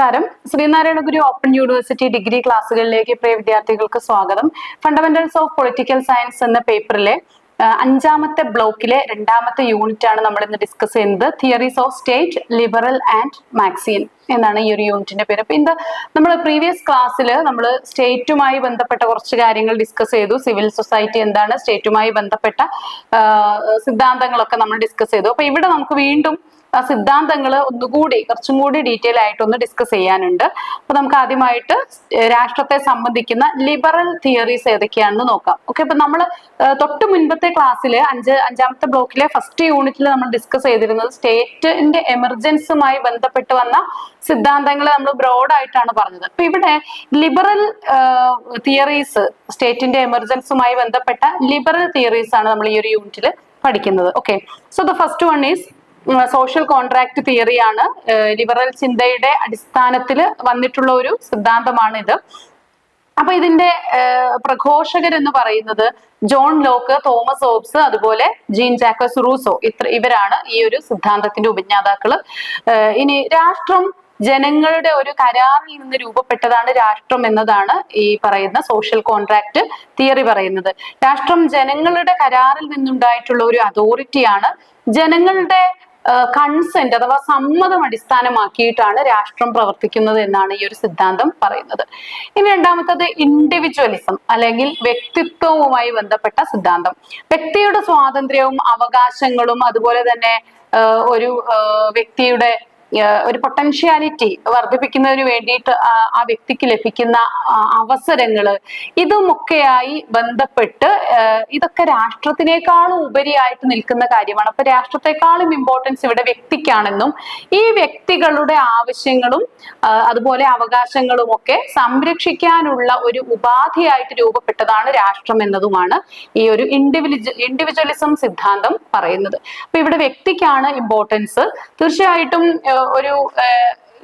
നമസ്കാരം. ശ്രീനാരായണ ഗുരു open university degree ക്ലാസ്സുകളിലേക്ക് പ്രിയ വിദ്യാർത്ഥികൾക്ക് സ്വാഗതം. ഫണ്ടമെന്റൽസ് ഓഫ് പൊളിറ്റിക്കൽ സയൻസ് എന്ന പേപ്പറിലെ അഞ്ചാമത്തെ ബ്ലോക്കിലെ രണ്ടാമത്തെ യൂണിറ്റ് ആണ് നമ്മൾ ഇന്ന് ഡിസ്കസ് ചെയ്യുന്നത്. Theories of state, liberal and Marxian എന്നാണ് ഈ ഒരു യൂണിറ്റിന്റെ പേര്. അപ്പൊ ഇന്ന് നമ്മൾ പ്രീവിയസ് ക്ലാസ്സിൽ നമ്മൾ സ്റ്റേറ്റുമായി ബന്ധപ്പെട്ട കുറച്ച് കാര്യങ്ങൾ ഡിസ്കസ് ചെയ്തു. സിവിൽ സൊസൈറ്റി എന്താണ്, സ്റ്റേറ്റുമായി ബന്ധപ്പെട്ട സിദ്ധാന്തങ്ങളൊക്കെ നമ്മൾ ഡിസ്കസ് ചെയ്തു. അപ്പൊ ഇവിടെ നമുക്ക് വീണ്ടും സിദ്ധാന്തങ്ങൾ ഒന്നുകൂടി കുറച്ചും കൂടി ഡീറ്റെയിൽ ആയിട്ട് ഒന്ന് ഡിസ്കസ് ചെയ്യാനുണ്ട്. അപ്പൊ നമുക്ക് ആദ്യമായിട്ട് രാഷ്ട്രത്തെ സംബന്ധിക്കുന്ന ലിബറൽ തിയറീസ് ഏതൊക്കെയാണെന്ന് നോക്കാം. ഓക്കെ, അപ്പൊ നമ്മൾ തൊട്ട് മുൻപത്തെ ക്ലാസ്സിൽ അഞ്ചാമത്തെ ബ്ലോക്കിലെ ഫസ്റ്റ് യൂണിറ്റിൽ നമ്മൾ ഡിസ്കസ് ചെയ്തിരുന്നത് സ്റ്റേറ്റിന്റെ എമർജൻസുമായി ബന്ധപ്പെട്ട് വന്ന സിദ്ധാന്തങ്ങൾ നമ്മൾ ബ്രോഡ് ആയിട്ടാണ് പറഞ്ഞത്. അപ്പൊ ഇവിടെ ലിബറൽ തിയറീസ്, സ്റ്റേറ്റിന്റെ എമർജൻസുമായി ബന്ധപ്പെട്ട ലിബറൽ തിയറീസ് ആണ് നമ്മൾ ഈ ഒരു യൂണിറ്റിൽ പഠിക്കുന്നത്. Okay, so the first one is social contract തിയറിയാണ്. ലിബറൽ ചിന്തയുടെ അടിസ്ഥാനത്തിൽ വന്നിട്ടുള്ള ഒരു സിദ്ധാന്തമാണ് ഇത്. അപ്പൊ ഇതിന്റെ പ്രഘോഷകർ എന്ന് പറയുന്നത് ജോൺ ലോക്ക്, തോമസ് ഹോബ്സ്, അതുപോലെ ജീൻ ജാക്കസ് റൂസോ, ഇവരാണ് ഈ ഒരു സിദ്ധാന്തത്തിന്റെ ഉപജ്ഞാതാക്കള്. ഇനി രാഷ്ട്രം ജനങ്ങളുടെ ഒരു കരാറിൽ നിന്ന് രൂപപ്പെട്ടതാണ് രാഷ്ട്രം എന്നതാണ് ഈ പറയുന്ന സോഷ്യൽ കോൺട്രാക്ട് തിയറി പറയുന്നത്. രാഷ്ട്രം ജനങ്ങളുടെ കരാറിൽ നിന്നുണ്ടായിട്ടുള്ള ഒരു അതോറിറ്റിയാണ്. ജനങ്ങളുടെ കൺസെന്റ് അഥവാ സമ്മതം അടിസ്ഥാനമാക്കിയിട്ടാണ് രാഷ്ട്രം പ്രവർത്തിക്കുന്നത് എന്നാണ് ഈ ഒരു സിദ്ധാന്തം പറയുന്നത്. ഇനി രണ്ടാമത്തത് ഇൻഡിവിജ്വലിസം അല്ലെങ്കിൽ വ്യക്തിത്വവുമായി ബന്ധപ്പെട്ട സിദ്ധാന്തം. വ്യക്തിയുടെ സ്വാതന്ത്ര്യവും അവകാശങ്ങളും അതുപോലെ തന്നെ ഒരു വ്യക്തിയുടെ ഒരു പൊട്ടൻഷ്യാലിറ്റി വർദ്ധിപ്പിക്കുന്നതിന് വേണ്ടിയിട്ട് ആ വ്യക്തിക്ക് ലഭിക്കുന്ന അവസരങ്ങള്, ഇതുമൊക്കെയായി ബന്ധപ്പെട്ട് ഇതൊക്കെ രാഷ്ട്രത്തിനേക്കാളും ഉപരിയായിട്ട് നിൽക്കുന്ന കാര്യമാണ്. അപ്പൊ രാഷ്ട്രത്തെക്കാളും ഇമ്പോർട്ടൻസ് ഇവിടെ വ്യക്തിക്കാണെന്നും ഈ വ്യക്തികളുടെ ആവശ്യങ്ങളും അതുപോലെ അവകാശങ്ങളും ഒക്കെ സംരക്ഷിക്കാനുള്ള ഒരു ഉപാധിയായിട്ട് രൂപപ്പെട്ടതാണ് രാഷ്ട്രം എന്നതുമാണ് ഈ ഒരു ഇൻഡിവിജ്വലിസം സിദ്ധാന്തം പറയുന്നത്. അപ്പൊ ഇവിടെ വ്യക്തിക്കാണ് ഇമ്പോർട്ടൻസ്. തീർച്ചയായിട്ടും ഒരു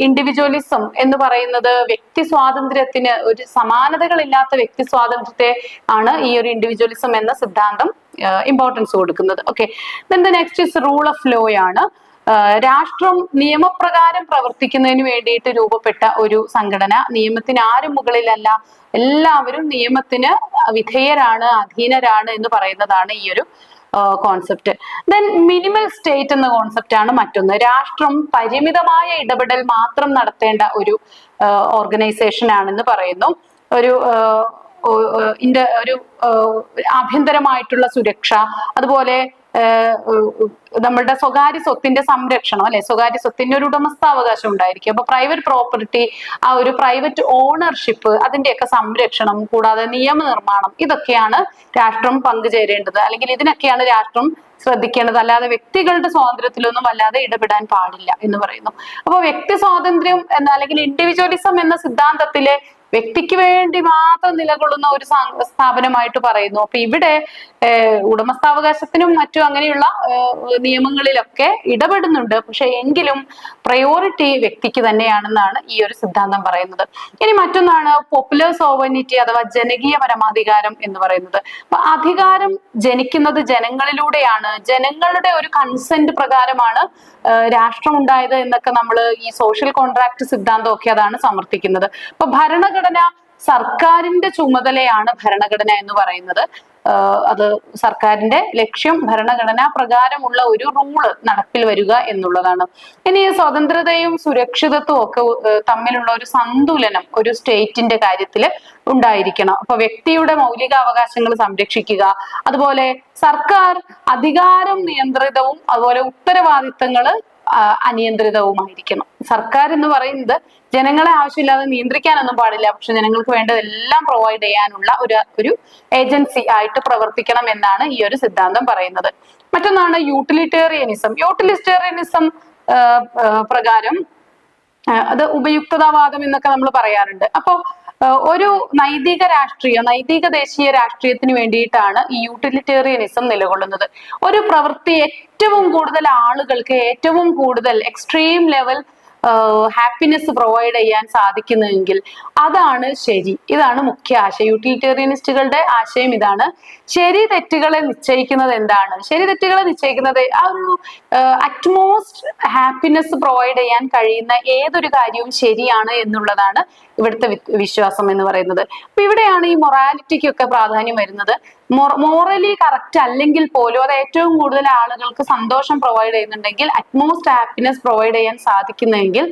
ഇൻഡിവിജ്വലിസം എന്ന് പറയുന്നത് വ്യക്തി സ്വാതന്ത്ര്യത്തിന് ഒരു സമാനതകളില്ലാത്ത വ്യക്തി സ്വാതന്ത്ര്യത്തെ ആണ് ഈ ഒരു ഇൻഡിവിജ്വലിസം എന്ന സിദ്ധാന്തം ഇമ്പോർട്ടൻസ് കൊടുക്കുന്നത്. Okay, then the next is rule of law ആണ്. രാഷ്ട്രം നിയമപ്രകാരം പ്രവർത്തിക്കുന്നതിന് വേണ്ടിയിട്ട് രൂപപ്പെട്ട ഒരു സംഘടന. നിയമത്തിന് ആരും മുകളിലല്ല, എല്ലാവരും നിയമത്തിന് വിധേയരാണ്, അധീനരാണ് എന്ന് പറയുന്നതാണ് ഈ ഒരു കോൺസെപ്റ്റ്. ദെൻ മിനിമൽ സ്റ്റേറ്റ് എന്ന കോൺസെപ്റ്റ് ആണ് മറ്റൊന്ന്. രാഷ്ട്രം പരിമിതമായ ഇടപെടൽ മാത്രം നടത്തേണ്ട ഒരു ഓർഗനൈസേഷൻ ആണെന്ന് പറയുന്നു. ഒരു ആഭ്യന്തരമായിട്ടുള്ള സുരക്ഷ, അതുപോലെ നമ്മളുടെ സ്വകാര്യ സ്വത്തിന്റെ സംരക്ഷണം, അല്ലെ, സ്വകാര്യ സ്വത്തിന്റെ ഒരു ഉടമസ്ഥാവകാശം ഉണ്ടായിരിക്കും. അപ്പൊ പ്രൈവറ്റ് പ്രോപ്പർട്ടി, ആ ഒരു പ്രൈവറ്റ് ഓണർഷിപ്പ്, അതിന്റെയൊക്കെ സംരക്ഷണം, കൂടാതെ നിയമനിർമ്മാണം, ഇതൊക്കെയാണ് രാഷ്ട്രം പങ്കുചേരേണ്ടത്, അല്ലെങ്കിൽ ഇതിനൊക്കെയാണ് രാഷ്ട്രം ശ്രദ്ധിക്കേണ്ടത്. അല്ലാതെ വ്യക്തികളുടെ സ്വാതന്ത്ര്യത്തിലൊന്നും വല്ലാതെ ഇടപെടാൻ പാടില്ല എന്ന് പറയുന്നു. അപ്പൊ വ്യക്തി സ്വാതന്ത്ര്യം എന്ന അല്ലെങ്കിൽ ഇൻഡിവിജ്വലിസം എന്ന സിദ്ധാന്തത്തിലെ വ്യക്തിക്ക് വേണ്ടി മാത്രം നിലകൊള്ളുന്ന ഒരു സ്ഥാപനമായിട്ട് പറയുന്നു. അപ്പൊ ഇവിടെ ഉടമസ്ഥാവകാശത്തിനും മറ്റും അങ്ങനെയുള്ള നിയമങ്ങളിലൊക്കെ ഇടപെടുന്നുണ്ട്, പക്ഷെ എങ്കിലും പ്രയോറിറ്റി വ്യക്തിക്ക് തന്നെയാണെന്നാണ് ഈ ഒരു സിദ്ധാന്തം പറയുന്നത്. ഇനി മറ്റൊന്നാണ് പോപ്പുലർ സോവറിനിറ്റി അഥവാ ജനകീയ പരമാധികാരം എന്ന് പറയുന്നത്. അപ്പൊ അധികാരം ജനിക്കുന്നത് ജനങ്ങളിലൂടെയാണ്, ജനങ്ങളുടെ ഒരു കൺസെന്റ് പ്രകാരമാണ് രാഷ്ട്രം ഉണ്ടായത് എന്നൊക്കെ നമ്മൾ ഈ സോഷ്യൽ കോൺട്രാക്ട് സിദ്ധാന്തമൊക്കെ അതാണ് സമർത്ഥിക്കുന്നത്. അപ്പൊ ഭരണഘടന, സർക്കാരിന്റെ ചുമതലയാണ് ഭരണഘടന എന്ന് പറയുന്നത്. അത് സർക്കാരിന്റെ ലക്ഷ്യം ഭരണഘടനാ പ്രകാരമുള്ള ഒരു റൂള് നടപ്പിൽ വരിക എന്നുള്ളതാണ്. ഇനി സ്വതന്ത്രതയും സുരക്ഷിതത്വവും ഒക്കെ തമ്മിലുള്ള ഒരു സന്തുലനം ഒരു സ്റ്റേറ്റിന്റെ കാര്യത്തിൽ ഉണ്ടായിരിക്കണം. അപ്പൊ വ്യക്തിയുടെ മൗലിക അവകാശങ്ങൾ സംരക്ഷിക്കുക, അതുപോലെ സർക്കാർ അധികാരം നിയന്ത്രിതവും അതുപോലെ ഉത്തരവാദിത്തങ്ങള് അനിയന്ത്രിതവുമായിരിക്കണം. സർക്കാർ എന്ന് പറയുന്നത് ജനങ്ങളെ ആവശ്യമില്ലാതെ നിയന്ത്രിക്കാനൊന്നും പാടില്ല, പക്ഷെ ജനങ്ങൾക്ക് വേണ്ടതെല്ലാം പ്രൊവൈഡ് ചെയ്യാനുള്ള ഒരു ഏജൻസി ആയിട്ട് പ്രവർത്തിക്കണം എന്നാണ് ഈ ഒരു സിദ്ധാന്തം പറയുന്നത്. മറ്റൊന്നാണ് യൂട്ടിലിറ്റേറിയനിസം. യൂട്ടിലിറ്റേറിയനിസം പ്രകാരം അത് ഉപയുക്തതാവാദം എന്നൊക്കെ നമ്മൾ പറയാറുണ്ട്. അപ്പൊ ഒരു നൈതിക ദേശീയ രാഷ്ട്രീയത്തിന് വേണ്ടിയിട്ടാണ് ഈ യൂട്ടിലിറ്റേറിയനിസം നിലകൊള്ളുന്നത്. ഒരു പ്രവൃത്തി ഏറ്റവും കൂടുതൽ ആളുകൾക്ക് ഏറ്റവും കൂടുതൽ എക്സ്ട്രീം ലെവൽ ഹാപ്പിനെസ് പ്രൊവൈഡ് ചെയ്യാൻ സാധിക്കുന്നെങ്കിൽ അതാണ് ശരി. ഇതാണ് മുഖ്യ ആശയം. യൂട്ടിലിറ്റേറിയനിസ്റ്റുകളുടെ ആശയം ഇതാണ്. ശരി തെറ്റുകളെ നിശ്ചയിക്കുന്നത് എന്താണ്? ശരി തെറ്റുകളെ നിശ്ചയിക്കുന്നത് ആ ഒരു അറ്റ്മോസ്റ്റ് ഹാപ്പിനെസ് പ്രൊവൈഡ് ചെയ്യാൻ കഴിയുന്ന ഏതൊരു കാര്യവും ശരിയാണ് എന്നുള്ളതാണ് ഇവിടുത്തെ വിശ്വാസം എന്ന് പറയുന്നത്. അപ്പൊ ഇവിടെയാണ് ഈ മൊറാലിറ്റിക്കൊക്കെ പ്രാധാന്യം വരുന്നത്. മോറലി കറക്റ്റ് അല്ലെങ്കിൽ പോലും അത് ഏറ്റവും കൂടുതൽ ആളുകൾക്ക് സന്തോഷം പ്രൊവൈഡ് ചെയ്യുന്നുണ്ടെങ്കിൽ, അറ്റ്മോസ്റ്റ് ഹാപ്പിനെസ് പ്രൊവൈഡ് ചെയ്യാൻ സാധിക്കുന്നെങ്കിൽ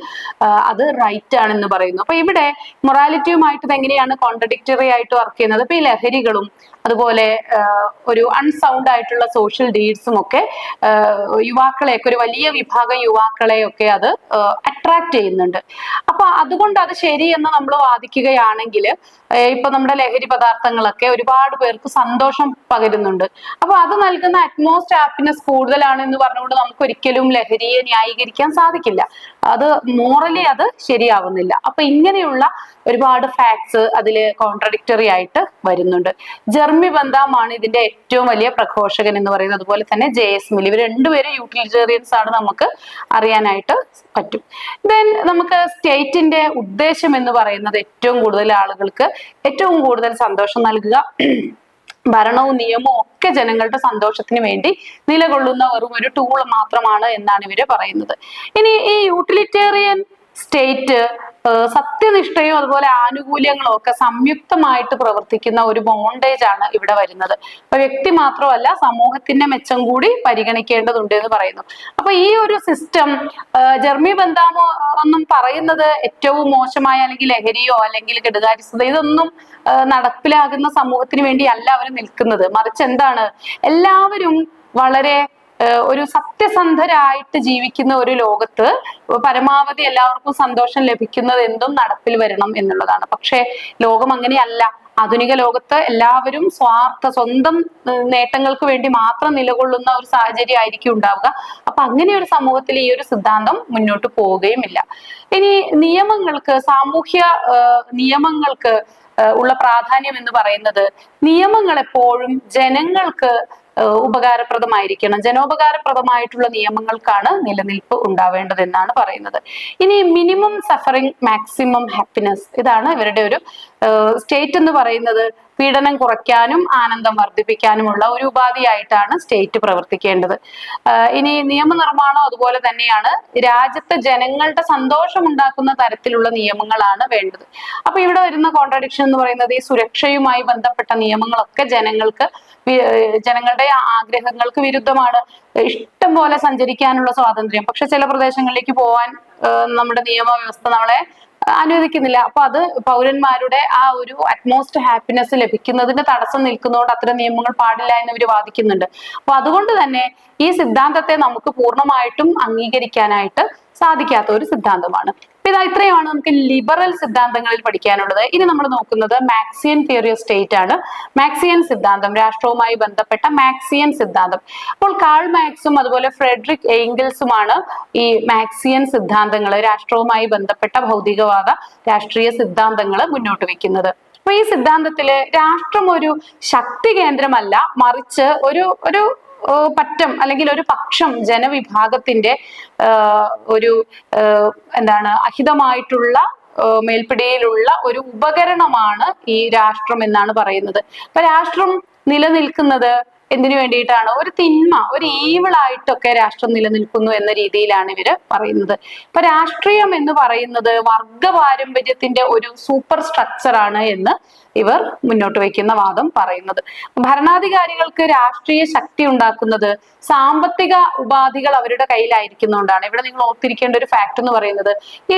അത് റൈറ്റ് ആണെന്ന് പറയുന്നു. അപ്പൊ ഇവിടെ മൊറാലിറ്റിയുമായിട്ട് ഇത് എങ്ങനെയാണ് കോൺട്രഡിക്ടറി ആയിട്ട് വർക്ക് ചെയ്യുന്നത്? ഇപ്പൊ ഈ ലഹരികളും അതുപോലെ ഒരു അൺസൗണ്ട് ആയിട്ടുള്ള സോഷ്യൽ ഡീഡ്സും ഒക്കെ യുവാക്കളെയൊക്കെ, ഒരു വലിയ വിഭാഗം യുവാക്കളെയൊക്കെ അത് അട്രാക്ട് ചെയ്യുന്നുണ്ട്. അപ്പൊ അതുകൊണ്ട് അത് ശരിയെന്ന് നമ്മൾ വാദിക്കുകയാണെങ്കിൽ, ഇപ്പൊ നമ്മുടെ ലഹരി പദാർത്ഥങ്ങളൊക്കെ ഒരുപാട് പേർക്ക് സന്തോഷം പകരുന്നുണ്ട്. അപ്പൊ അത് നൽകുന്ന അറ്റ്മോസ്റ്റ് ഹാപ്പിനെസ് കൂടുതലാണ് എന്ന് പറഞ്ഞുകൊണ്ട് നമുക്ക് ഒരിക്കലും ലഹരിയെ ന്യായീകരിക്കാൻ സാധിക്കില്ല. അത് മോറലി അത് ശരിയാവുന്നില്ല. അപ്പൊ ഇങ്ങനെയുള്ള ഒരുപാട് ഫാക്ട്സ് അതിൽ കോൺട്രഡിക്ടറി ആയിട്ട് വരുന്നുണ്ട്. ജെർമി ബന്താമാണ് ഇതിന്റെ ഏറ്റവും വലിയ പ്രഘോഷകൻ എന്ന് പറയുന്നത്. അതുപോലെ തന്നെ JS മിൽ, ഇവർ രണ്ടുപേരും യൂട്ടിലിറ്റേറിയൻസ് ആണ് നമുക്ക് അറിയാനായിട്ട് പറ്റും. ദെൻ നമുക്ക് സ്റ്റേറ്റിന്റെ ഉദ്ദേശം എന്ന് പറയുന്നത് ഏറ്റവും കൂടുതൽ ആളുകൾക്ക് ഏറ്റവും കൂടുതൽ സന്തോഷം നൽകുക, ഭരണവും നിയമവും ഒക്കെ ജനങ്ങളുടെ സന്തോഷത്തിന് വേണ്ടി നിലകൊള്ളുന്ന വെറും ഒരു ടൂൾ മാത്രമാണ് എന്നാണ് ഇവര് പറയുന്നത്. ഇനി ഈ യൂട്ടിലിറ്റേറിയൻ സ്റ്റേറ്റ് സത്യനിഷ്ഠയും അതുപോലെ ആനുകൂല്യങ്ങളും ഒക്കെ സംയുക്തമായിട്ട് പ്രവർത്തിക്കുന്ന ഒരു ബോണ്ടേജ് ആണ് ഇവിടെ വരുന്നത്. അപ്പൊ വ്യക്തി മാത്രമല്ല, സമൂഹത്തിന്റെ മെച്ചം കൂടി പരിഗണിക്കേണ്ടതുണ്ട് എന്ന് പറയുന്നു. അപ്പൊ ഈ ഒരു സിസ്റ്റം ജെർമി ബന്താമോ ഒന്നും പറയുന്നത് ഏറ്റവും മോശമായ അല്ലെങ്കിൽ ലഹരിയോ അല്ലെങ്കിൽ കെടുകാര്യസ്ഥത ഇതൊന്നും നടപ്പിലാകുന്ന സമൂഹത്തിന് വേണ്ടി അല്ല അവർ നിൽക്കുന്നത്. മറിച്ച് എന്താണ്, എല്ലാവരും വളരെ ഒരു സത്യസന്ധരായിട്ട് ജീവിക്കുന്ന ഒരു ലോകത്ത് പരമാവധി എല്ലാവർക്കും സന്തോഷം ലഭിക്കുന്നത് എന്തും നടപ്പിൽ വരണം എന്നുള്ളതാണ്. പക്ഷെ ലോകം അങ്ങനെയല്ല. ആധുനിക ലോകത്ത് എല്ലാവരും സ്വന്തം നേട്ടങ്ങൾക്ക് വേണ്ടി മാത്രം നിലകൊള്ളുന്ന ഒരു സാഹചര്യം ആയിരിക്കും ഉണ്ടാവുക. അപ്പൊ അങ്ങനെ ഒരു സമൂഹത്തിൽ ഈ ഒരു സിദ്ധാന്തം മുന്നോട്ട് പോവുകയുമില്ല. ഇനി നിയമങ്ങൾക്ക്, സാമൂഹ്യ നിയമങ്ങൾക്ക് ഉള്ള പ്രാധാന്യം എന്ന് പറയുന്നത്, നിയമങ്ങൾ എപ്പോഴും ജനങ്ങൾക്ക് ഉപകാരപ്രദമായിരിക്കണം. ജനോപകാരപ്രദമായിട്ടുള്ള നിയമങ്ങൾക്കാണ് നിലനിൽപ്പ് ഉണ്ടാവേണ്ടത് എന്നാണ് പറയുന്നത്. ഇനി മിനിമം സഫറിങ് മാക്സിമം ഹാപ്പിനെസ്, ഇതാണ് ഇവരുടെ ഒരു സ്റ്റേറ്റ് എന്ന് പറയുന്നത്. പീഡനം കുറയ്ക്കാനും ആനന്ദം വർദ്ധിപ്പിക്കാനുമുള്ള ഒരു ഉപാധിയായിട്ടാണ് സ്റ്റേറ്റ് പ്രവർത്തിക്കേണ്ടത്. ഇനി നിയമനിർമ്മാണം അതുപോലെ തന്നെയാണ്. രാജ്യത്തെ ജനങ്ങളുടെ സന്തോഷം ഉണ്ടാക്കുന്ന തരത്തിലുള്ള നിയമങ്ങളാണ് വേണ്ടത്. അപ്പൊ ഇവിടെ വരുന്ന കോൺട്രഡിക്ഷൻ എന്ന് പറയുന്നത്, ഈ സുരക്ഷയുമായി ബന്ധപ്പെട്ട നിയമങ്ങളൊക്കെ ജനങ്ങളുടെ ആഗ്രഹങ്ങൾക്ക് വിരുദ്ധമാണ്. ഇഷ്ടം പോലെ സഞ്ചരിക്കാനുള്ള സ്വാതന്ത്ര്യം, പക്ഷെ ചില പ്രദേശങ്ങളിലേക്ക് പോവാൻ നമ്മുടെ നിയമവ്യവസ്ഥ നമ്മളെ അനുവദിക്കുന്നില്ല. അപ്പൊ അത് പൗരന്മാരുടെ ആ ഒരു അറ്റ്മോസ്റ്റ് ഹാപ്പിനെസ് ലഭിക്കുന്നതിന് തടസ്സം നിൽക്കുന്നതുകൊണ്ട് അത്തരം നിയമങ്ങൾ പാടില്ല എന്ന് ഇവർ വാദിക്കുന്നുണ്ട്. അപ്പൊ അതുകൊണ്ട് തന്നെ ഈ സിദ്ധാന്തത്തെ നമുക്ക് പൂർണ്ണമായിട്ടും അംഗീകരിക്കാനായിട്ട് സാധിക്കാത്ത ഒരു സിദ്ധാന്തമാണ്. അപ്പൊ ഇത്രയുമാണ് നമുക്ക് ലിബറൽ സിദ്ധാന്തങ്ങളിൽ പഠിക്കാനുള്ളത്. ഇനി നമ്മൾ നോക്കുന്നത് മാക്സിയൻ തിയറി ഓഫ് സ്റ്റേറ്റ് ആണ്. മാക്സിയൻ സിദ്ധാന്തം, രാഷ്ട്രവുമായി ബന്ധപ്പെട്ട മാക്സിയൻ സിദ്ധാന്തം. അപ്പോൾ കാൾ മാക്സും അതുപോലെ ഫ്രെഡറിക് എംഗൽസുമാണ് ഈ മാക്സിയൻ സിദ്ധാന്തങ്ങൾ, രാഷ്ട്രവുമായി ബന്ധപ്പെട്ട ഭൗതികവാദ രാഷ്ട്രീയ സിദ്ധാന്തങ്ങൾ മുന്നോട്ട് വെക്കുന്നത്. അപ്പൊ ഈ സിദ്ധാന്തത്തില് രാഷ്ട്രം ഒരു ശക്തി കേന്ദ്രമല്ല, മറിച്ച് ഒരു പറ്റം അല്ലെങ്കിൽ ഒരു പക്ഷം ജനവിഭാഗത്തിന്റെ ഒരു അഹിതമായിട്ടുള്ള മേൽപ്പിടിയിലുള്ള ഒരു ഉപകരണമാണ് ഈ രാഷ്ട്രം എന്നാണ് പറയുന്നത്. അപ്പൊ രാഷ്ട്രം നിലനിൽക്കുന്നത് എന്തിനു വേണ്ടിയിട്ടാണ്? ഒരു തിന്മ, ഒരു ഈവിളായിട്ടൊക്കെ രാഷ്ട്രം നിലനിൽക്കുന്നു എന്ന രീതിയിലാണ് ഇവര് പറയുന്നത്. അപ്പൊ രാഷ്ട്രീയം എന്ന് പറയുന്നത് വർഗ പാരമ്പര്യത്തിന്റെ ഒരു സൂപ്പർ സ്ട്രക്ചർ ആണ് എന്ന് ഇവർ മുന്നോട്ട് വയ്ക്കുന്ന വാദം പറയുന്നത്. ഭരണാധികാരികൾക്ക് രാഷ്ട്രീയ ശക്തി ഉണ്ടാക്കുന്നത് സാമ്പത്തിക ഉപാധികൾ അവരുടെ കയ്യിലായിരിക്കുന്നതുകൊണ്ടാണ്. ഇവിടെ നിങ്ങൾ ഓർത്തിരിക്കേണ്ട ഒരു ഫാക്ട് എന്ന് പറയുന്നത്, ഈ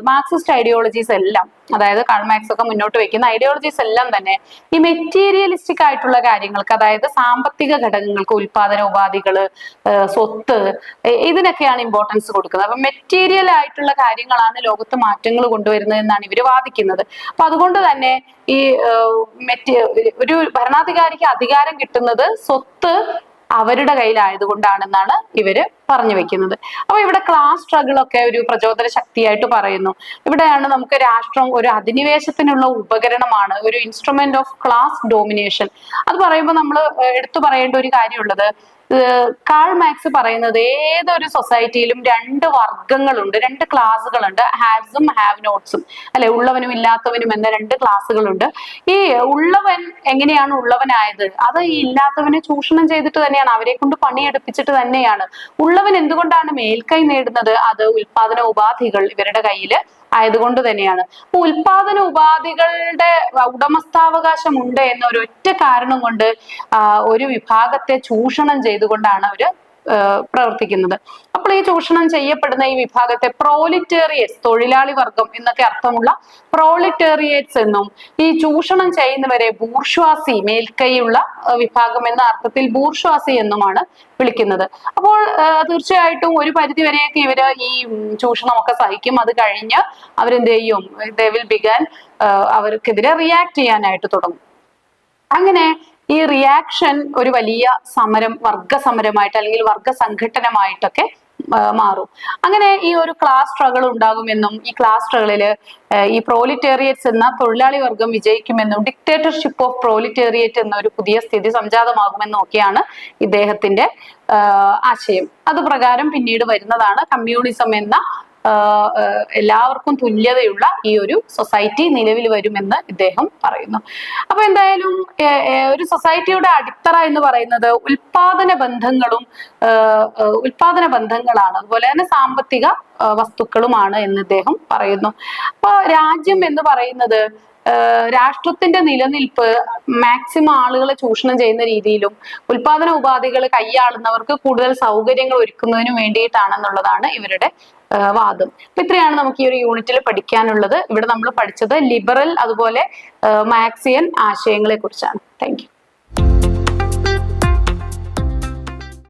മാർക്സിസ്റ്റ് ഐഡിയോളജീസ് എല്ലാം, അതായത് കാൾ മാർക്സ് ഒക്കെ മുന്നോട്ട് വെക്കുന്ന ഐഡിയോളജീസ് എല്ലാം തന്നെ ഈ മെറ്റീരിയലിസ്റ്റിക് ആയിട്ടുള്ള കാര്യങ്ങൾക്ക്, അതായത് സാമ്പത്തിക ഘടകങ്ങൾക്ക്, ഉൽപാദന ഉപാധികള്, സ്വത്ത്, ഇതിനൊക്കെയാണ് ഇമ്പോർട്ടൻസ് കൊടുക്കുന്നത്. അപ്പൊ മെറ്റീരിയൽ ആയിട്ടുള്ള കാര്യങ്ങളാണ് ലോകത്ത് മാറ്റങ്ങൾ കൊണ്ടുവരുന്നത് എന്നാണ് ഇവര് വാദിക്കുന്നത്. അപ്പൊ അതുകൊണ്ട് തന്നെ ഈ ഒരു ഭരണാധികാരിക്ക് അധികാരം കിട്ടുന്നത് സ്വത്ത് അവരുടെ കയ്യിലായതുകൊണ്ടാണെന്നാണ് ഇവര് പറഞ്ഞു വെക്കുന്നത്. അപ്പൊ ഇവിടെ ക്ലാസ് സ്ട്രഗിൾ ഒക്കെ ഒരു പ്രചോദന ശക്തിയായിട്ട് പറയുന്നു. ഇവിടെയാണ് നമുക്ക് രാഷ്ട്രം ഒരു അധിനിവേശത്തിനുള്ള ഉപകരണമാണ്, ഒരു ഇൻസ്ട്രുമെന്റ് ഓഫ് ക്ലാസ് ഡോമിനേഷൻ. അത് പറയുമ്പോൾ നമ്മൾ എടുത്തു പറയേണ്ട ഒരു കാര്യമുള്ളത്, കാൾ മാക്സ് പറയുന്നത് ഏതൊരു സൊസൈറ്റിയിലും രണ്ട് വർഗങ്ങളുണ്ട്, രണ്ട് ക്ലാസ്സുകളുണ്ട്, ഹാവ്സും ഹാവ് നോട്ട്സും അല്ലെ, ഉള്ളവനും ഇല്ലാത്തവനും എന്ന രണ്ട് ക്ലാസ്സുകളുണ്ട്. ഈ ഉള്ളവൻ എങ്ങനെയാണ് ഉള്ളവനായത്? അത് ഈ ഇല്ലാത്തവനെ ചൂഷണം ചെയ്തിട്ട് തന്നെയാണ്, അവരെ കൊണ്ട് പണിയെടുപ്പിച്ചിട്ട് തന്നെയാണ്. ഉള്ളവൻ എന്തുകൊണ്ടാണ് മേൽക്കൈ നേടുന്നത്? അത് ഉൽപാദന ഉപാധികൾ ഇവരുടെ കയ്യിൽ ആയതുകൊണ്ട് തന്നെയാണ്. അപ്പൊ ഉൽപാദന ഉപാധികളുടെ ഉടമസ്ഥാവകാശം ഉണ്ട് എന്ന ഒരൊറ്റ കാരണം കൊണ്ട് ഒരു വിഭാഗത്തെ ചൂഷണം ചെയ്തുകൊണ്ടാണ് അവര് പ്രവർത്തിക്കുന്നത്. അപ്പോൾ ഈ ചൂഷണം ചെയ്യപ്പെടുന്ന ഈ വിഭാഗത്തെ പ്രോലിറ്റേറിയറ്റ്സ്, തൊഴിലാളി വർഗം എന്നൊക്കെ അർത്ഥമുള്ള പ്രോലിറ്റേറിയറ്റ്സ് എന്നും, ഈ ചൂഷണം ചെയ്യുന്നവരെ ബൂർഷ്വാസി, മേൽക്കൈയുള്ള വിഭാഗം എന്ന അർത്ഥത്തിൽ ബൂർഷ്വാസി എന്നുമാണ് വിളിക്കുന്നത്. അപ്പോൾ തീർച്ചയായിട്ടും ഒരു പരിധി വരെയൊക്കെ ഇവര് ഈ ചൂഷണമൊക്കെ സഹിക്കും. അത് കഴിഞ്ഞ് അവരെന്ത് ചെയ്യും? ദേ വിൽ ബിഗൻ, അവർക്കെതിരെ റിയാക്ട് ചെയ്യാനായിട്ട് തുടങ്ങും. അങ്ങനെ ഈ റിയാക്ഷൻ ഒരു വലിയ സമരം, വർഗ സമരമായിട്ട് അല്ലെങ്കിൽ വർഗ സംഘടനമായിട്ടൊക്കെ മാറും. അങ്ങനെ ഈ ഒരു ക്ലാസ് സ്ട്രഗിൾ ഉണ്ടാകുമെന്നും, ഈ ക്ലാസ് സ്ട്രഗിളില് ഈ പ്രോലിറ്റേറിയറ്റ്സ് എന്ന തൊഴിലാളി വർഗം വിജയിക്കുമെന്നും, ഡിക്റ്റേറ്റർഷിപ്പ് ഓഫ് പ്രോലിറ്റേറിയറ്റ് എന്ന ഒരു പുതിയ സ്ഥിതി സംജാതമാകുമെന്നും ഒക്കെയാണ് ഇദ്ദേഹത്തിന്റെ ആശയം. അത് പ്രകാരം പിന്നീട് വരുന്നതാണ് കമ്മ്യൂണിസം എന്ന എല്ലാവർക്കും തുല്യതയുള്ള ഈ ഒരു സൊസൈറ്റി നിലവിൽ വരുമെന്ന് ഇദ്ദേഹം പറയുന്നു. അപ്പൊ എന്തായാലും ഒരു സൊസൈറ്റിയുടെ അടിത്തറ എന്ന് പറയുന്നത് ഉൽപാദന ബന്ധങ്ങളാണ്, അതുപോലെ തന്നെ സാമ്പത്തിക വസ്തുക്കളുമാണ് എന്ന് ഇദ്ദേഹം പറയുന്നു. അപ്പൊ രാജ്യം എന്ന് പറയുന്നത് രാഷ്ട്രത്തിന്റെ നിലനിൽപ്പ് മാക്സിമം ആളുകളെ ചൂഷണം ചെയ്യുന്ന രീതിയിലും ഉൽപാദന ഉപാധികൾ കൈയാളുന്നവർക്ക് കൂടുതൽ സൗകര്യങ്ങൾ ഒരുക്കുന്നതിനും വേണ്ടിയിട്ടാണെന്നുള്ളതാണ് ഇവരുടെ വാദം. അപ്പൊ ഇത്രയാണ് നമുക്ക് ഈ ഒരു യൂണിറ്റിൽ പഠിക്കാനുള്ളത്. ഇവിടെ നമ്മൾ പഠിച്ചത് ലിബറൽ അതുപോലെ മാർക്സിയൻ ആശയങ്ങളെ കുറിച്ചാണ്. Thank you.